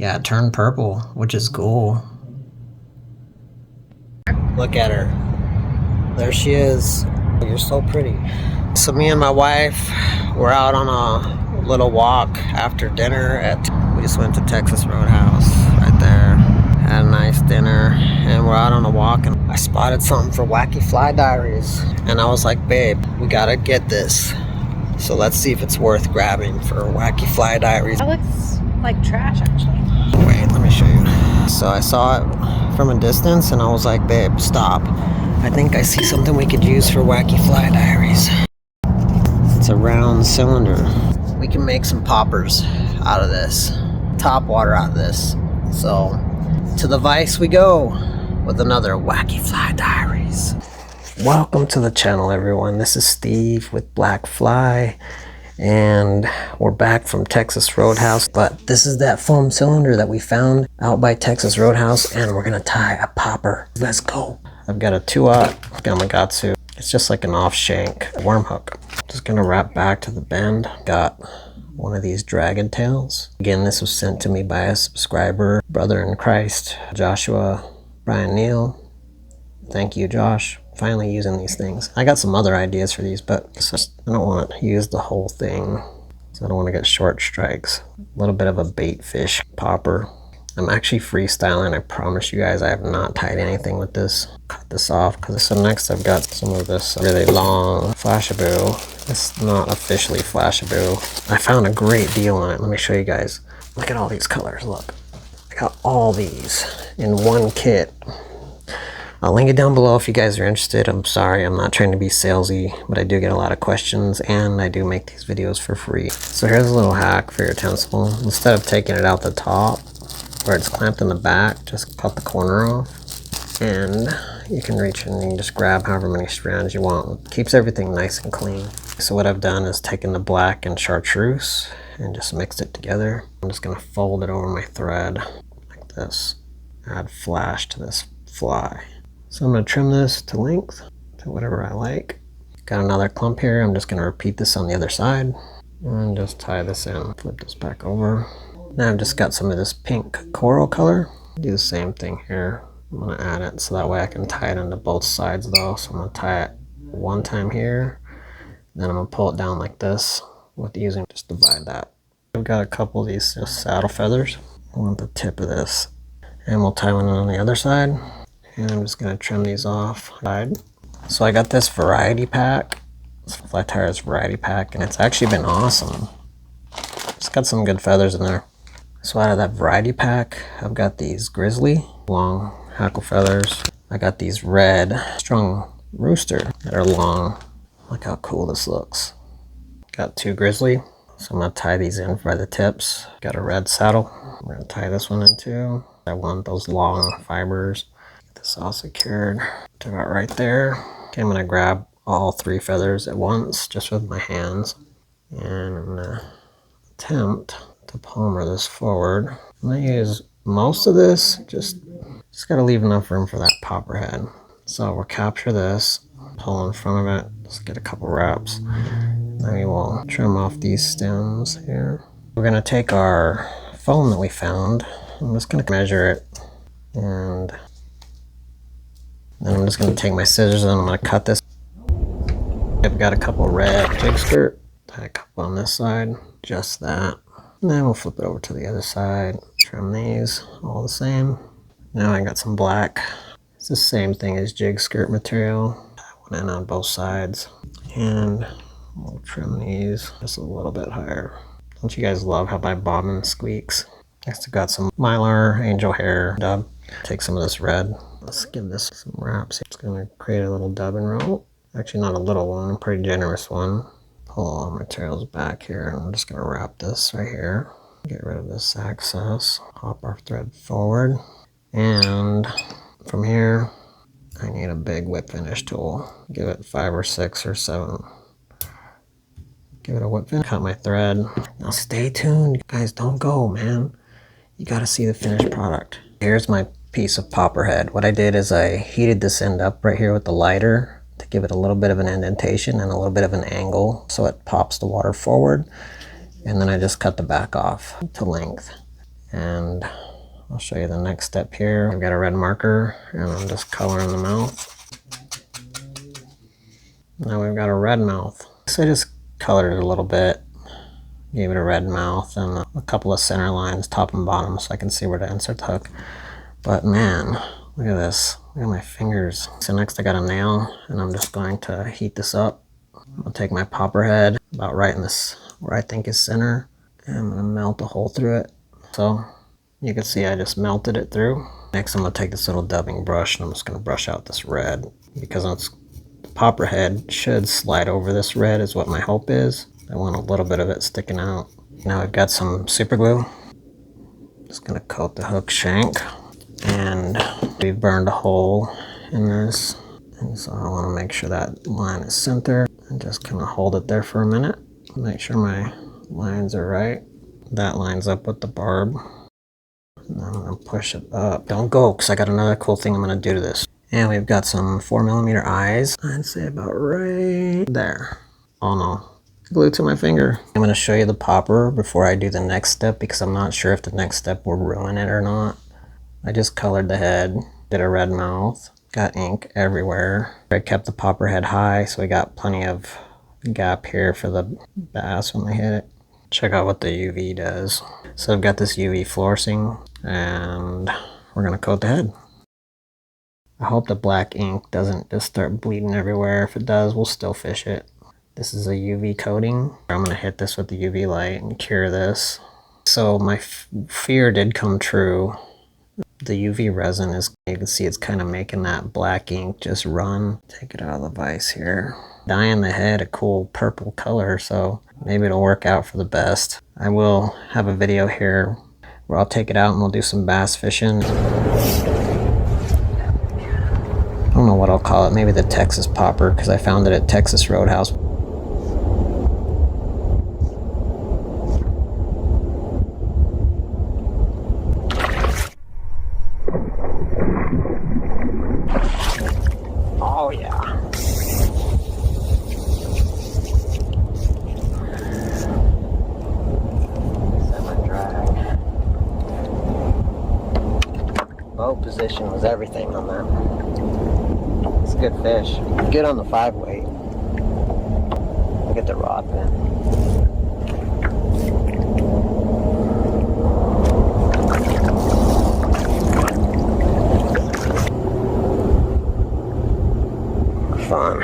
Yeah, it turned purple, which is cool. Look at her. There she is. You're so pretty. So me and my wife were out on a little walk after dinner we just went to Texas Roadhouse right there. Had a nice dinner and we're out on a walk and I spotted something for Wacky Fly Diaries. And I was like, babe, we gotta get this. So let's see if it's worth grabbing for Wacky Fly Diaries. That looks like trash, actually. Wait, let me show you. So I saw it from a distance and I was like, babe, stop. I think I see something we could use for Wacky Fly Diaries. It's a round cylinder. We can make some poppers out of this. Topwater out of this. So, to the vice we go with another Wacky Fly Diaries. Welcome to the channel, everyone. This is Steve with Black Fly. And we're back from Texas Roadhouse, but this is that foam cylinder that we found out by Texas Roadhouse, and we're gonna tie a popper. Let's go. I've got a 2/0 Gamakatsu. It's just like an off shank worm hook. Just gonna wrap back to the bend. Got one of these dragon tails. Again, this was sent to me by a subscriber, brother in Christ, Joshua Brian Neal. Thank you, Josh. Finally using these things. I got some other ideas for these, but it's just, I don't want to use the whole thing. So I don't want to get short strikes. A little bit of a bait fish popper. I'm actually freestyling. I promise you guys I have not tied anything with this. Cut this off. So next I've got some of this really long Flashabou. It's not officially Flashabou. I found a great deal on it. Let me show you guys. Look at all these colors. Look. I got all these in one kit. I'll link it down below if you guys are interested. I'm sorry, I'm not trying to be salesy, but I do get a lot of questions and I do make these videos for free. So here's a little hack for your utensil. Instead of taking it out the top where it's clamped in the back, just cut the corner off and you can reach in and you can just grab however many strands you want. It keeps everything nice and clean. So what I've done is taken the black and chartreuse and just mixed it together. I'm just gonna fold it over my thread like this. Add flash to this fly. So I'm going to trim this to length, to whatever I like. Got another clump here. I'm just going to repeat this on the other side. And just tie this in. Flip this back over. Now I've just got some of this pink coral color. Do the same thing here. I'm going to add it so that way I can tie it into both sides though. So I'm going to tie it one time here. Then I'm going to pull it down like this with using, just divide that. I've got a couple of these just saddle feathers. I want the tip of this. And we'll tie one on the other side. And I'm just going to trim these off. So I got this variety pack. It's Flat Tires variety pack, and it's actually been awesome. It's got some good feathers in there. So out of that variety pack, I've got these grizzly long hackle feathers. I got these red strung rooster that are long. Look how cool this looks. Got 2 grizzly. So I'm going to tie these in by the tips. Got a red saddle. I'm going to tie this one in too. I want those long fibers. This all secured to about right there. Okay, I'm gonna grab all 3 feathers at once just with my hands, and I'm gonna attempt to palmer this forward. I'm gonna use most of this, just gotta leave enough room for that popper head. So we'll capture this, pull in front of it, just get a couple wraps. Then we will trim off these stems here. We're gonna take our foam that we found. I'm just gonna measure it, and then I'm just going to take my scissors and I'm going to cut this. I've got a couple red jig skirt, tie a couple on this side, just that. And then we'll flip it over to the other side, trim these, all the same. Now I got some black. It's the same thing as jig skirt material. Tie one in on both sides. And we'll trim these just a little bit higher. Don't you guys love how my bobbin squeaks? Next I've got some Mylar angel hair dub. Take some of this red. Let's give this some wraps. It's going to create a little dubbing roll. Actually not a little one, a pretty generous one. Pull all the materials back here, and I'm just going to wrap this right here. Get rid of this excess. Hop our thread forward. And from here, I need a big whip finish tool. Give it 5 or 6 or 7. Give it a whip finish. Cut my thread. Now stay tuned. You guys, don't go, man. You got to see the finished product. Here's my piece of popper head. What I did is I heated this end up right here with the lighter to give it a little bit of an indentation and a little bit of an angle so it pops the water forward. And then I just cut the back off to length. And I'll show you the next step here. I've got a red marker and I'm just coloring the mouth. Now we've got a red mouth. So I just colored it a little bit, gave it a red mouth and a couple of center lines, top and bottom, so I can see where to insert the hook. But man, look at this. Look at my fingers. So next I got a nail and I'm just going to heat this up. I'll take my popper head about right in this, where I think is center, and I'm gonna melt a hole through it. So you can see I just melted it through. Next I'm gonna take this little dubbing brush and I'm just gonna brush out this red, because the popper head should slide over this red is what my hope is. I want a little bit of it sticking out. Now I've got some super glue. Just gonna coat the hook shank. And we've burned a hole in this. And so I want to make sure that line is center and just kind of hold it there for a minute. Make sure my lines are right. That lines up with the barb. And then I'm going to push it up. Don't go, because I got another cool thing I'm going to do to this. And we've got some 4mm eyes. I'd say about right there. Oh no. Glued to my finger. I'm going to show you the popper before I do the next step, because I'm not sure if the next step will ruin it or not. I just colored the head, did a red mouth, got ink everywhere. I kept the popper head high, so we got plenty of gap here for the bass when they hit it. Check out what the UV does. So I've got this UV fluorescing, and we're gonna coat the head. I hope the black ink doesn't just start bleeding everywhere. If it does, we'll still fish it. This is a UV coating. I'm gonna hit this with the UV light and cure this. So my fear did come true. The UV resin is, you can see it's kind of making that black ink just run. Take it out of the vise here. Dyeing the head a cool purple color, so maybe it'll work out for the best. I will have a video here where I'll take it out and we'll do some bass fishing. I don't know what I'll call it, maybe the Texas popper, because I found it at Texas Roadhouse. Oh yeah. Semi-drag. Boat position was everything on that. It's a good fish. Good on the 5-weight. Look at the rod bend. Fun.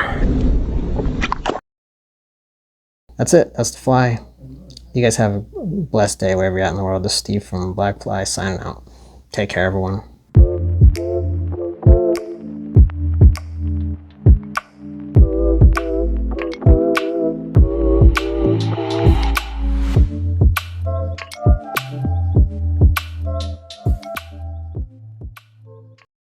That's it. That's the fly. You guys have a blessed day wherever you're at in the world. This is Steve from Black Fly signing out. Take care, everyone.